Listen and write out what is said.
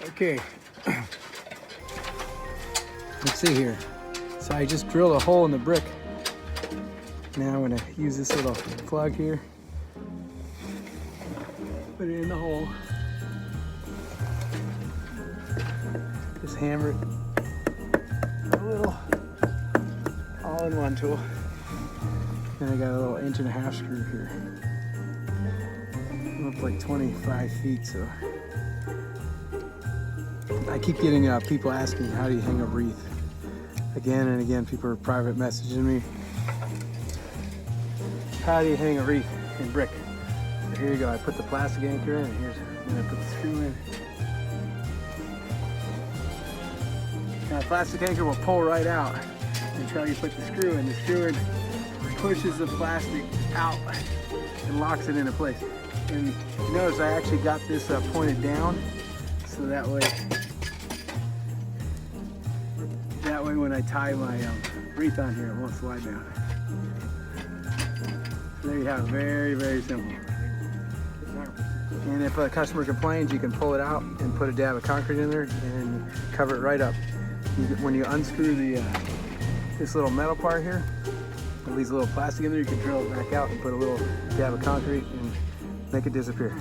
Okay, let's see here. So I just drilled a hole in the brick. Now I'm gonna use this little plug here. Put it in the hole. Just hammer it. A little all-in-one tool. And I got a little 1.5-inch screw here. I'm up like 25 feet, so. I keep getting people asking, how do you hang a wreath? Again and again, people are private messaging me. How do you hang a wreath in brick? So here you go, I put the plastic anchor in, and I'm gonna put the screw in. Now the plastic anchor will pull right out until you put the screw in. The screw in pushes the plastic out and locks it into place. And you notice I actually got this pointed down, so that way when I tie my wreath on here, it won't slide down. So there you have it, very, very simple. And if a customer complains, you can pull it out and put a dab of concrete in there and cover it right up. When you unscrew this little metal part here, with these little plastic in there, you can drill it back out and put a little dab of concrete and make it disappear.